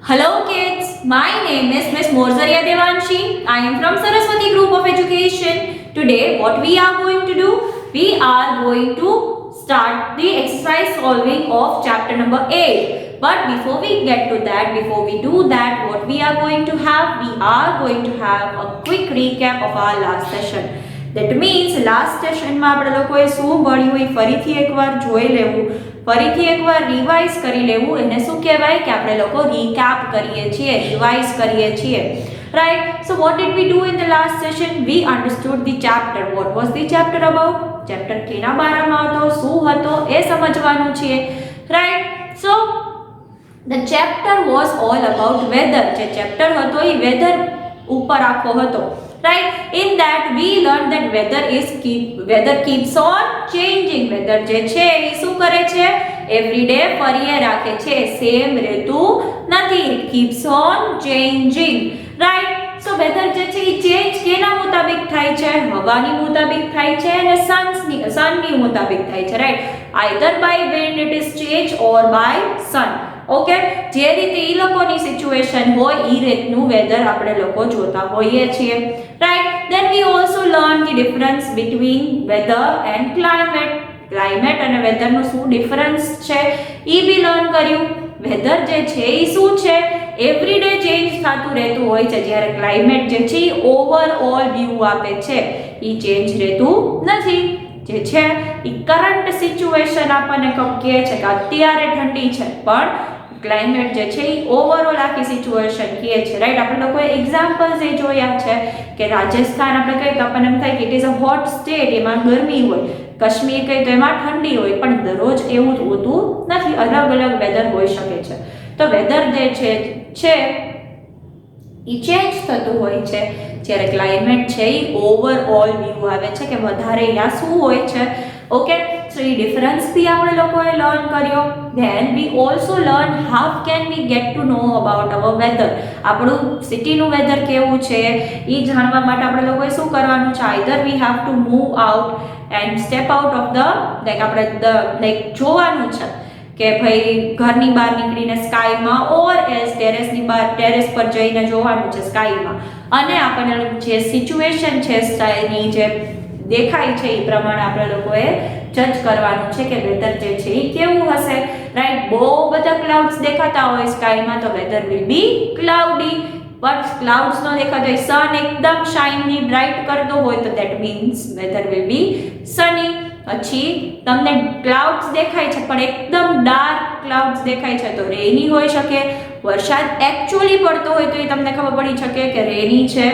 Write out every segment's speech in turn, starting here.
Hello kids, my name is Miss Morzaria Devanshi. I am from Saraswati Group of Education. Today what we are going to do? We are going to start the exercise solving of chapter number 8. But before we get to that, before we do that, what we are going to have? We are going to have a quick recap of our last session. That means last session માં આપણે લોકોએ શું ભણ્યું એ ફરીથી એકવાર જોઈ લેવું, ફરીથી એકવાર રિવાઇઝ કરી લેવું. એને શું કહેવાય કે આપણે લોકો રીકેપ કરીએ છીએ, રિવાઇઝ કરીએ છીએ. Right? So what did we do in the last session? We understood the chapter. What was the chapter about? Chapter કેના બારામાં હતો, શું હતો એ સમજવાનું છે. Right? So the chapter was all about weather. જે chapter હતો એ weather ઉપર આખો હતો. Right? In that we learned that weather keeps on changing. Weather જે છે એ શું કરે છે? Every day ફરીએ રાખે છે. Same રહેતું નથી. It keeps on changing. Right? So weather જે છે એ change કેના મુતાબિક થાય છે? હવાની મુતાબિક થાય છે અને sunની મુતાબિક થાય છે. Right? Either by wind it is changed or by sun. Okay, જે રીતે ઈ લોકોની સિચ્યુએશન હોય ઈ રીતનું વેધર આપણે લોકો જોતા હોઈએ છીએ. Right? Then we also learn the difference between weather and climate. Climate અને વેધરનું શું ડિફરન્સ છે ઈ બી લર્ન કર્યું. વેધર જે છે ઈ શું છે? એવરી ડે ચેન્જ થતું રહેતું હોય છે, જ્યારે ક્લાઇમેટ જે છે ઈ ઓવરઓલ વ્યૂ આપે છે, ઈ ચેન્જ રહેતું નથી. જે છે ઈ કરંટ સિચ્યુએશન આપણને કહે છે કે અત્યારે ઠંડી છે, પણ ક્લાઇમેટ જે છે એ ઓવરઓલ આખી સિચ્યુએશન કહે છે. રાઈટ? આપણે લોકોએ એક્ઝામ્પલ્સ એ જોયા છે કે રાજસ્થાન આપણે કહીએ તો આપણને એમ થાય કે it is a hot state, એમાં ગરમી હોય. કાશ્મીર કહીએ તો એમાં ઠંડી હોય, પણ દરરોજ એવું હોતું નથી, અલગ અલગ વેધર હોઈ શકે છે. તો વેધર જે છે એ ચેન્જ થતું હોય છે, જ્યારે ક્લાઇમેટ છે એ ઓવરઓલ વ્યૂ આવે છે કે વધારે યા શું હોય છે. ઓકે, સો એ ડિફરન્સ બી આપણે લોકોએ લર્ન કર્યો. Then we also learn how can we get to know about our weather. આપણું સિટીનું વેધર કેવું છે એ જાણવા માટે આપણે લોકોએ શું કરવાનું છે? Either we have to move out and step out of the આપણે જોવાનું છે કે ભાઈ ઘરની બહાર નીકળીને સ્કાયમાં ઓર એઝ ટેરેસ પર જઈને જોવાનું છે સ્કાયમાં, અને આપણને જે સિચ્યુએશન છે સ્કાયની જે દેખાય છે એ પ્રમાણે આપણે લોકોએ જજ કરવાનું છે કે વેધર જે છે એ કેવું હશે. રાઈટ? બહુ બધા ક્લાઉડ્સ દેખાતા હોય સ્કાયમાં તો weather will be cloudy. But clouds ન દેખાતા હોય, સન એકદમ શાઇની બ્રાઇટ કરતો હોય તો that means weather will be sunny. પછી તમને ક્લાઉડ્સ દેખાય છે પણ એકદમ ડાર્ક ક્લાઉડ્સ દેખાય છે તો રેની હોઈ શકે. વરસાદ એકચ્યુઅલી પડતો હોય તો એ તમને ખબર પડી શકે કે રેની છે.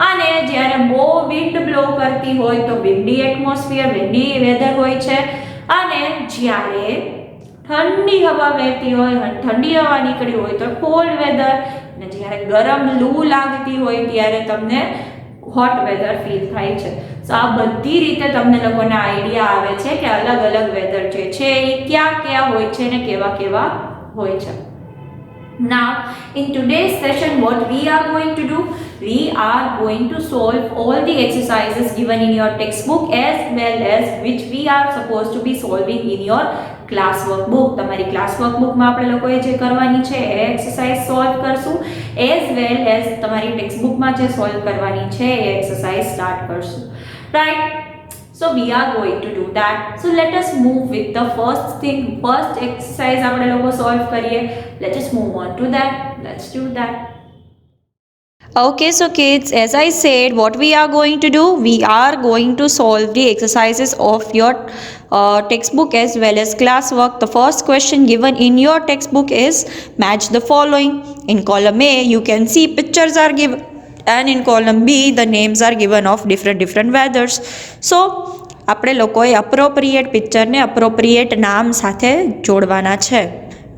અને જ્યારે બહુ વિન્ડ બ્લો કરતી હોય તો વિન્ડી એટમોસ્ફિયર, વિન્ડી વેધર હોય છે. અને જ્યારે ઠંડી હવા વહેતી હોય, ઠંડી હવા નીકળી હોય તો કોલ્ડ વેધર. અને જ્યારે ગરમ લૂ લાગતી હોય ત્યારે તમને હોટ વેધર ફીલ થાય છે. સો આ બધી રીતે તમને લોકોને આઈડિયા આવે છે કે અલગ અલગ વેધર જે છે એ ક્યાં હોય છે ને કેવા કેવા હોય છે. Now, in today's session, what we are going to do? We are going to solve all the exercises given in your textbook as well as which we are supposed to be solving in your class workbook. તમારી class વર્કબુકમાં આપણે લોકોએ જે કરવાની છે એ exercise solve કરશું, as well as તમારી ટેક્સ્ટબુકમાં જે solve કરવાની છે એ એક્સરસાઇઝ સ્ટાર્ટ કરશું. Right? So we are going to do that. So let us move with the first exercise આપણે લોકો solve કરીએ. Let us move on to that. Let's do that. Okay, so kids, as I said, what we are going to do? We are going to solve the exercises of your textbook as well as classwork. The first question given in your textbook is match the following. In column A, you can see pictures are given, and in column B the names are given of different weathers. So આપણે લોકોએ appropriate પિક્ચરને appropriate નામ સાથે જોડવાના છે,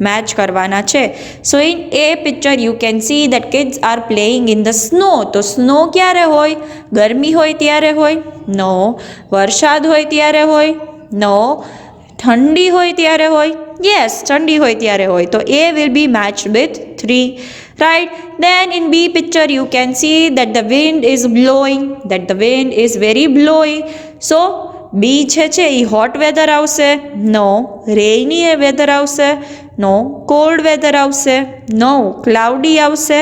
match કરવાના છે. સો in A picture you can see that kids are playing in the snow. તો snow ક્યારે હોય? ગરમી હોય ત્યારે હોય? નો. વરસાદ હોય ત્યારે હોય? નો. ઠંડી હોય ત્યારે હોય? યસ, ઠંડી હોય ત્યારે હોય. તો એ will be matched with 3. Right? Then in B picture you can see that the wind is blowing, that the wind is very blowy. So B છે એ હોટ વેધર આવશે? નો. રેઇની વેધર આવશે? નો કોલ્ડ વેધર આવશે, નો ક્લાઉડી આવશે,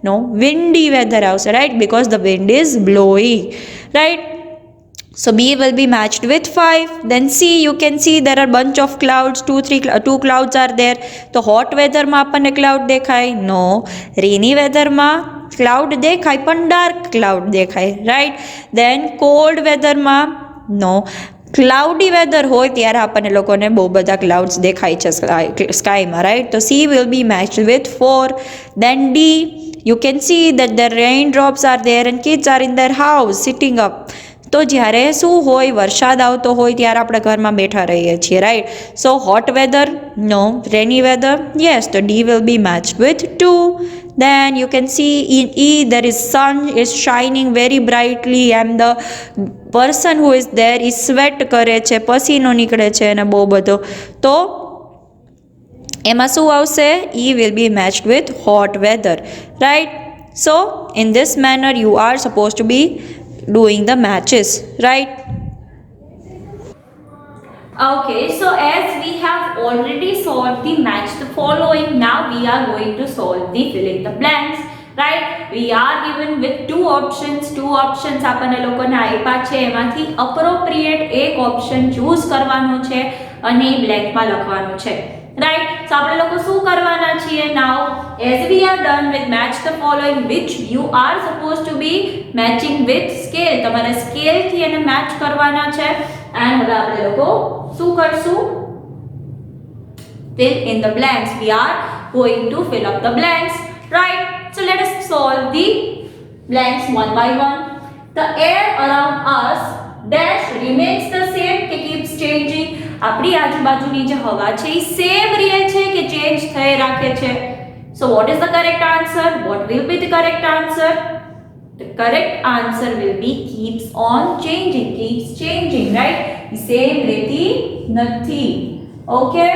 નો Windy weather આવશે, right, because the wind is blowing, right. So B will be matched with 5. Then C, you can see there are bunch of clouds, two clouds are there. તો hot weather માં આપણને cloud દેખાય, no. Rainy weather માં cloud દેખાય પણ dark cloud દેખાય, right. Then cold weather માં no. Cloudy weather હોય ત્યારે આપણને લોકોને બહુ બધા ક્લાઉડ્સ દેખાય છે સ્કાયમાં, રાઈટ. તો C will be matched with 4. Then D, you can see that the rain drops are there and kids are in their house sitting up. તો જ્યારે શું હોય, વરસાદ આવતો હોય ત્યારે આપણે ઘરમાં બેઠા રહીએ છીએ, રાઈટ. સો હોટ વેધર નો, રેની વેધર યસ, તો D will be matched with 2. Then you can see in E there is sun is shining very brightly and the person who is there is sweat કરે છે, પસીનો નીકળે છે અને બહુ બધો. તો એમાં શું આવશે? E will be matched with hot weather, right. So in this manner you are supposed to be doing the matches, right. Okay, so as we have already solved the match the following, now we are going to solve the fill in the blanks, right. We are given with two options આપણને લોકોને આપ્યા છે, એમાંથી appropriate એક option choose કરવાનો છે અને એ બ્લેન્કમાં લખવાનું છે, right. So આપણે લોકો શું કરવાના છીએ? Now as we are done with match the following, which you are supposed to be matching with scale, તમારે સ્કેલ થી એને મેચ કરવાના છે. and હવે આપણે લોકો શું કરશું? fill in the blanks. We are going to fill up the blanks, right. So let us solve the blanks one by one. The air around us dash remains the same કે keeps changing. આપણી આજુબાજુની જે હવા છે એ same રહે છે કે change થઈ રાખે છે? So what is the correct answer? What will be the correct answer? The correct answer will be keeps on changing, right. Same રહેતી નથી, okay.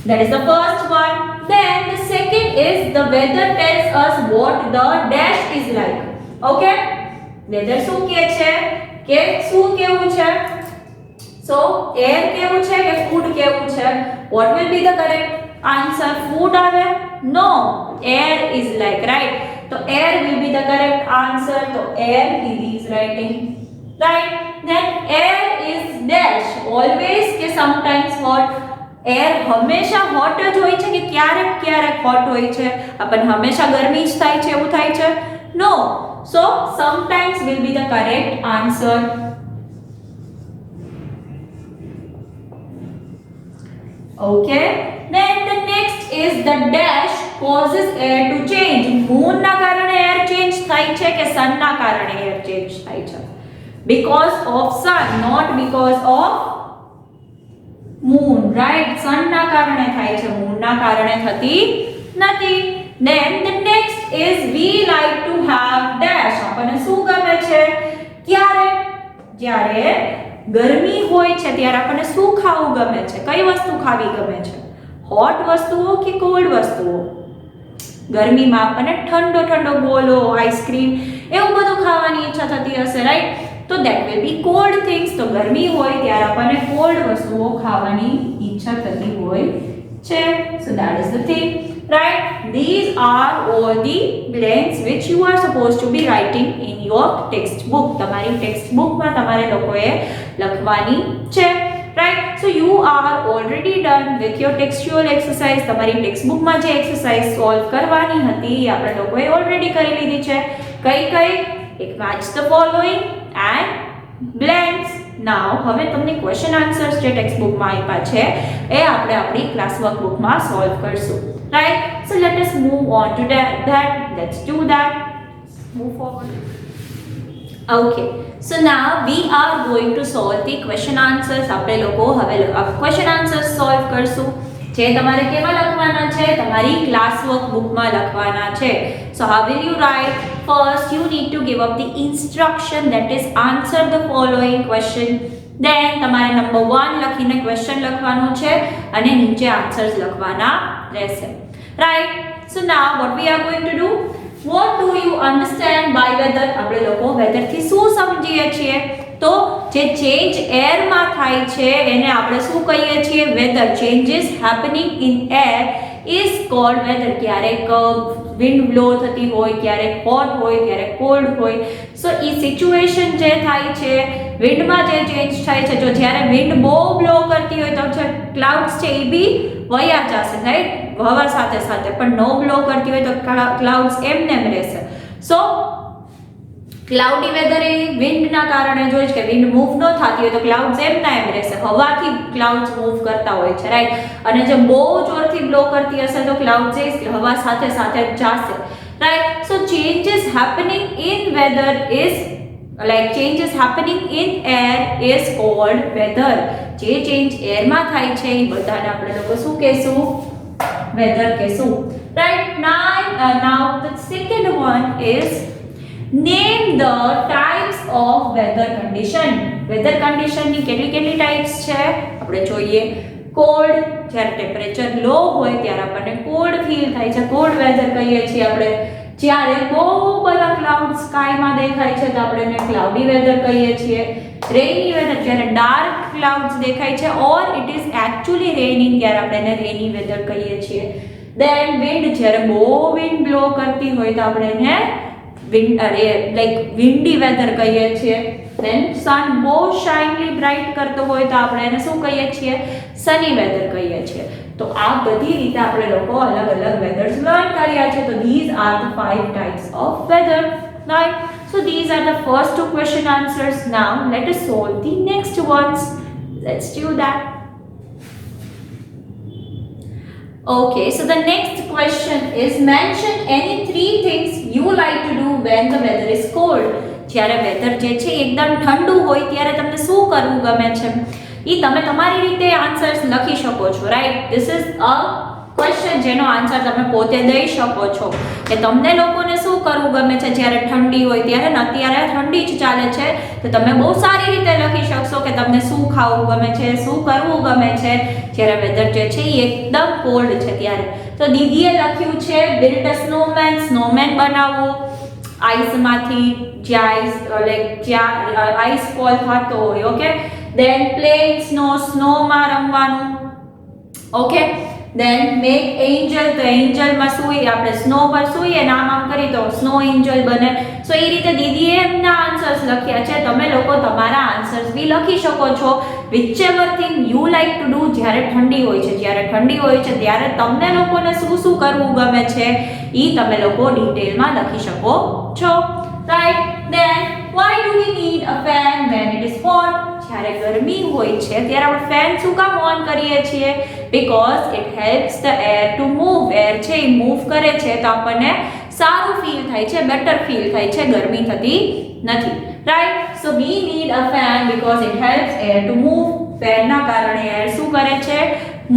That is the first one. Then the second is the weather tells us what the dash is like, okay. weather શું કહે છે કે શું કેવું છે? So air કેવું છે કે food કેવું છે? What will be the correct answer? Food આવે? No, air is like, right. So air will be the correct answer. So air is writing, right. Then air is dash always કે sometimes hot. Air હંમેશા hot જ હોય છે કે ક્યારેક ક્યારેક hot હોય છે? આપણને હંમેશા ગરમી જ થાય છે એવું થાય છે? No. So sometimes will be the correct answer. Okay. Then the next is the dash causes air to change. Moon ના કારણે એર ચેન્જ થાય છે કે સન ના કારણે એર ચેન્જ થાય છે? Because of sun, not because of moon, right. sun ના કારણે થાય છે, moon ના કારણે થતી નથી. Then the next is we like to have dash. આપણને શું ગમે છે? ક્યારે? જ્યારે ગરમી હોય છે ત્યારે આપણને શું ખાવું ગમે છે? કઈ વસ્તુ ખાવી ગમે છે? હોટ વસ્તુઓ કે કોલ્ડ વસ્તુઓ? ગરમીમાં આપણને ઠંડો ઠંડો ગોલો, આઈસ્ક્રીમ એવું બધું ખાવાની ઈચ્છા થતી હશે, રાઈટ. તો that will be cold things. તો ગરમી હોય ત્યારે આપણને કોલ્ડ વસ્તુઓ ખાવાની ઈચ્છા થતી હોય છે. So that is the thing, right. These are all the blanks which you are supposed to be writing in your textbook. તમારી textbookમાં તમારે લોકોએ લખવાની છે, right. So you are already done with your textual exercise. તમારી textbookમાં જે exercise solve કરવાની હતી આપણે લોકોએ already કરી લીધી છે. કઈ એક match the following and blanks. Now હવે તમને question answers જે ટેક્સ્ટ બુકમાં આપ્યા છે એ આપણે આપણી ક્લાસ વર્ક બુકમાં સોલ્વ કરશું, right. So let us move on to that. Let's do that. Move forward. Okay, so now we are going to solve the question answers. આપણે લોકો હવે question answers solve કરશું જે તમારે કેવા લખવાના છે? તમારી ક્લાસ વર્ક બુકમાં લખવાના છે. So how will you write? First you need to give up the instruction, that is answer the following question. Then તમારે number 1 લખીને question લખવાનો છે અને નીચે answers લખવાના રહેશે, right. So now what we are going to do? What do you understand by weather? આપણે લોકો weather થી શું સમજીએ છીએ? તો તો જે ચેન્જ એરમાં થાય છે એને આપણે શું કહીએ છીએ? Weather. Changes happening in air is called weather. ક્યારેક વિન્ડ બ્લો થતી હોય, ક્યારેક હોટ હોય, ક્યારેક કોલ્ડ હોય. સો એ સિચ્યુએશન જે થાય છે, વિન્ડમાં જે ચેન્જ થાય છે, જો જ્યારે વિન્ડ બહુ બ્લો કરતી હોય તો જે ક્લાઉડ્સ છે એ બી વયા જશે, રાઈટ, હવા સાથે સાથે. પણ નો બ્લો કરતી હોય તો ક્લાઉડ્સ એમને એમ રહેશે. સો ક્લાઉડી વેધર એ વિન્ડના કારણે જોઈએ છે કે વિન્ડ મૂવ ન થતી હોય તો ક્લાઉડ્સ એમના એમ રહેશે, હવાથી ક્લાઉડ્સ મૂવ કરતા હોય છે, રાઈટ. અને જે બહુ જોરથી બ્લો કરતી હશે તો ક્લાઉડ્સ એ હવા સાથે સાથે જશે, right. So changes happening in weather is changes happening in air is called weather. જે ચેન્જ એરમાં થાય છે એ બધાને આપણે લોકો શું કહેશું? વેધર કહેશું, right. Now the second one is name the types of weather condition. weather condition ની કેટલી ટાઈપ્સ છે આપણે જોઈએ. કોલ્ડ, જ્યારે ટેમ્પરેચર લો હોય ત્યારે આપણને કોલ્ડ ફીલ થાય છે, કોલ્ડ વેધર કહીએ છીએ આપણે. જ્યારે બહુ બધા ક્લાઉડ સ્કાયમાં દેખાય છે તો આપણે એને ક્લાઉડી વેધર કહીએ છીએ. રેઇની વેધર, જ્યારે ડાર્ક ક્લાઉડ્સ દેખાય છે ઓર ઇટ ઇઝ એકચ્યુઅલી રેઇનિંગ, ત્યારે આપણે એને રેઇની વેધર કહીએ છીએ. દેન વિન્ડ, જ્યારે બહુ વિન્ડ બ્લો કરતી હોય તો આપણે એને વિન્ડી વેધર કહીએ છીએ. દેન સન બહુ શાઇનલી બ્રાઇટ કરતો હોય તો આપણે એને શું કહીએ છીએ? સની વેધર કહીએ છીએ. તો આ બધી રીતે આપણે લોકો અલગ અલગ વેધર્સ લર્ન કર્યા છે. તો these are the 5 types of weather, right? So these are the first 2 question answers. Now let us solve the next ones. Let's do that. Okay, so the next question is mention any 3 things you like to do when the weather is cold. જ્યારે weather જે છે એકદમ ઠંડુ હોય ત્યારે તમને શું કરવું ગમે છે? એ તમે તમારી રીતે આન્સર્સ લખી શકો છો, right. This is a question જેનો આન્સર તમે પોતે દઈ શકો છો કે તમને લોકોને શું કરવું ગમે છે જ્યારે ઠંડી હોય ત્યારે. ને અત્યારે ઠંડી જ ચાલે છે તો તમે બહુ સારી રીતે લખી શકશો કે તમને શું ખાવું ગમે છે, શું કરવું ગમે છે જ્યારે વેધર જે છે એ એકદમ કોલ્ડ છે ત્યારે. તો દીદીએ લખ્યું છે બિલ્ડ અ સ્નોમેન. સ્નોમેન બનાવવું આઈસમાંથી, જ્યાં આઈસ ફોલ થતો હોય. ઓકે. then playing snow, સ્નોમાં રમવાનું. ઓકે. then make angel, તો એન્જલમાં સૂઈ, આપણે સ્નો પર સૂઈએ ને આમ કરી તો સ્નો એન્જલ બને. સો એ રીતે દીદીએ એમના આન્સર્સ લખ્યા છે. તમે લોકો તમારા આન્સર્સ બી લખી શકો છો. whichever thing you like to do. જ્યારે ઠંડી હોય છે, ત્યારે તમને લોકોને શું કરવું ગમે છે એ તમે લોકો ડિટેલમાં લખી શકો છો, right. then why do we need a fan when it is hot? જ્યારે ગરમી હોય છે ત્યારે આપણે ફેન શું કામ ઓન કરીએ છીએ? because it helps the air to move. Air છે એ મૂવ કરે છે તો આપણને સારું ફીલ થાય છે, બેટર ફીલ થાય છે, ગરમી થતી નથી, right. so we need a fan because it helps air to move. ફેનના કારણે એર શું કરે છે?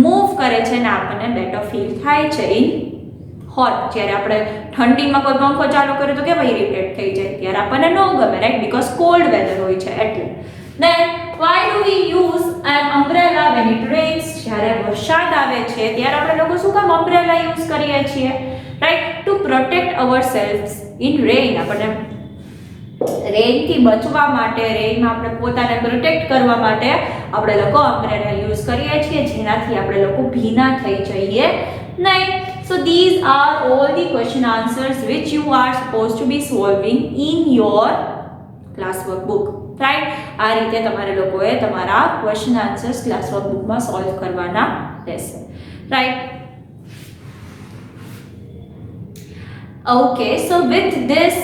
મૂવ કરે છે ને આપણને બેટર ફીલ થાય છે ઇન હોટ. જ્યારે આપણે ઠંડીમાં કોઈ પંખો ચાલુ કરીએ તો કેવા ઇરિટેટ થઈ જાય, ત્યારે આપણને ન ગમે, રાઈટ, બીકોઝ કોલ્ડ વેધર હોય છે એટલે. then why do we use an umbrella when it rains? જ્યારે વરસાદ આવે છે ત્યારે આપણે લોકો શું કામ અમ્બ્રેલા યુઝ કરીએ છીએ? Right, to protect ourselves in rain. આપણને રેઇનથી બચવા માટે, રેઇનમાં આપણે પોતાને પ્રોટેક્ટ કરવા માટે આપણે લોકો અમ્બ્રેલા યુઝ કરીએ છીએ, જેનાથી આપણે લોકો ભીના થઈ જઈએ નહીં. So these are all the question answers which you are supposed to be solving in your classwork book, right? આ રીતે તમારે લોકોએ તમારા question answers classwork bookમાં solve કરવાના રહેશે, right? Okay, so with this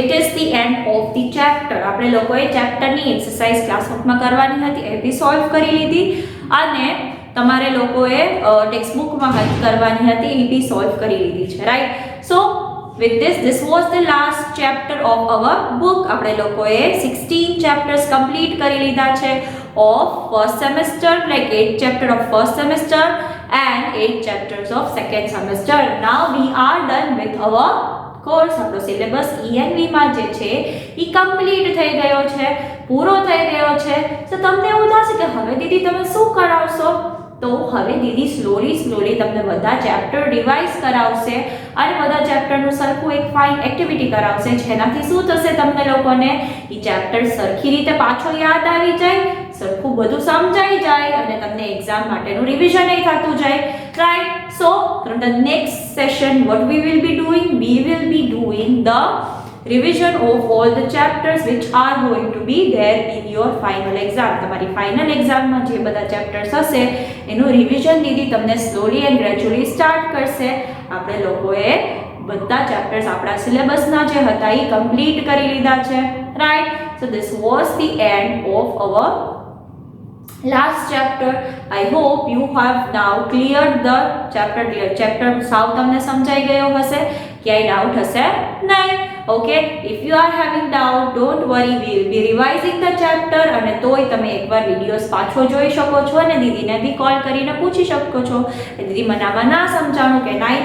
it is the end of the chapter. આપણે લોકોએ ચેપ્ટરની exercise ક્લાસવર્કમાં કરવાની હતી એ બી સોલ્વ કરી લીધી અને તમારે લોકોએ ટેક્સ્ટબુકમાં કરવાની હતી એ બી સોલ્વ કરી લીધી છે, right. So with this was the last chapter of our book. આપણે લોકોએ 16 chapters complete કરી લીધા છે of first semester, like 8 chapter of first semester and 8 chapters of second semester. Now we are done with our course. આપણો syllabus ENV માં જે છે એ complete થઈ ગયો છે, પૂરો થઈ ગયો છે. તો તમને એવું થશે કે હવે દીદી તમે શું કરાવશો? તો હવે દીદી સ્લોલી તમને બધા ચેપ્ટર રિવાઇઝ કરાવશે અને બધા ચેપ્ટરનું સરખું એક ફાઇન એક્ટિવિટી કરાવશે, જેનાથી શું થશે તમને લોકોને એ ચેપ્ટર સરખી રીતે પાછો યાદ આવી જાય, સરખું બધું સમજાઈ જાય અને તમને એક્ઝામ માટેનું રિવિઝન થતું જાય, right? So from the next session what we will be doing the revision of all the chapters which are going to be there in your final exam. તમારી ફાઇનલ એક્ઝામમાં જે બધા ચેપ્ટર્સ હશે એનું revision દીદી તમને slowly and gradually start કરશે. આપણે લોકોએ બધા ચેપ્ટર્સ આપણા સિલેબસના જે હતા એ કમ્પ્લીટ કરી લીધા છે, right? So this was the end of our last chapter. I hope you have now cleared the chapter સાવ તમને સમજાઈ ગયો હશે, ક્યાંય ડાઉટ હશે નહીં. Okay, if you are having doubt, don't worry, we will be revising the chapter અને તોય તમે એકવાર વિડીયોઝ પાછો જોઈ શકો છો અને દીદીને બી કોલ કરીને પૂછી શકો છો, દીદી મને આમાં ના સમજાણું, કે નાઈ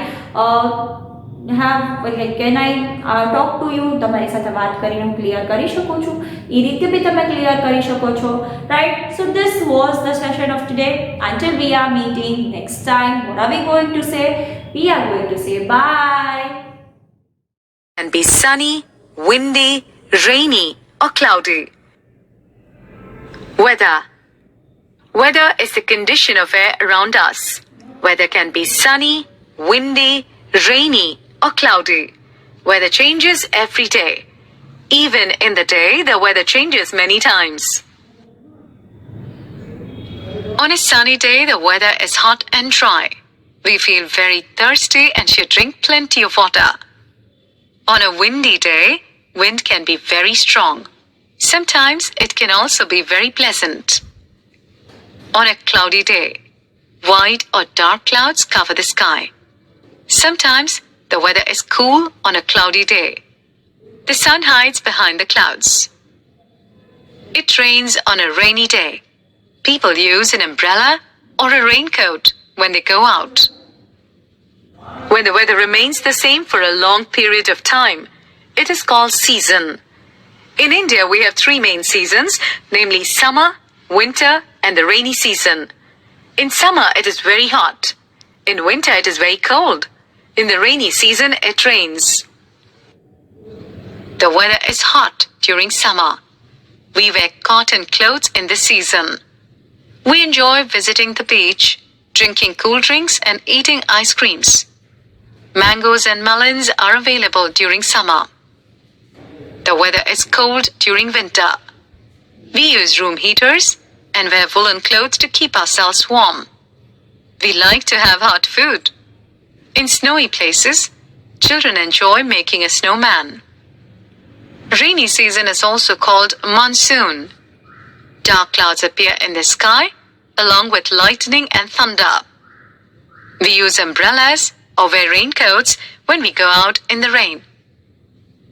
can I talk to you, તમારી સાથે વાત કરીને હું ક્લિયર કરી શકું છું, એ રીતે બી તમે ક્લિયર કરી શકો છો, right? So this was the session of today. Until we are meeting next time, what are we going to say? We are going to say bye. And be sunny, windy, rainy or cloudy. Weather. Weather is the condition of air around us. Weather can be sunny, windy, rainy or cloudy. Weather changes every day. Even in the day, the weather changes many times. On a sunny day, the weather is hot and dry. We feel very thirsty and should drink plenty of water. On a windy day, wind can be very strong. Sometimes it can also be very pleasant. On a cloudy day, white or dark clouds cover the sky. Sometimes the weather is cool on a cloudy day. The sun hides behind the clouds. It rains on a rainy day. People use an umbrella or a raincoat when they go out. When the weather remains the same for a long period of time, it is called season. In India, we have three main seasons, namely summer, winter, and the rainy season. In summer, it is very hot. In winter, it is very cold. In the rainy season, it rains. The weather is hot during summer. We wear cotton clothes in this season. We enjoy visiting the beach, drinking cool drinks, and eating ice creams. Mangoes and melons are available during summer. The weather is cold during winter. We use room heaters and wear woolen clothes to keep ourselves warm. We like to have hot food. In snowy places, children enjoy making a snowman. Rainy season is also called monsoon. Dark clouds appear in the sky along with lightning and thunder. We use umbrellas or wear raincoats when we go out in the rain.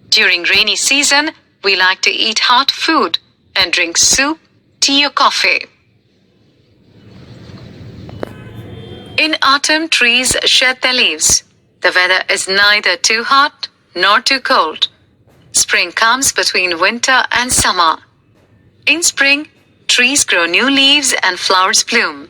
During rainy season, we like to eat hot food and drink soup, tea or coffee. In autumn, trees shed their leaves. The weather is neither too hot nor too cold. Spring comes between winter and summer. In spring, trees grow new leaves and flowers bloom.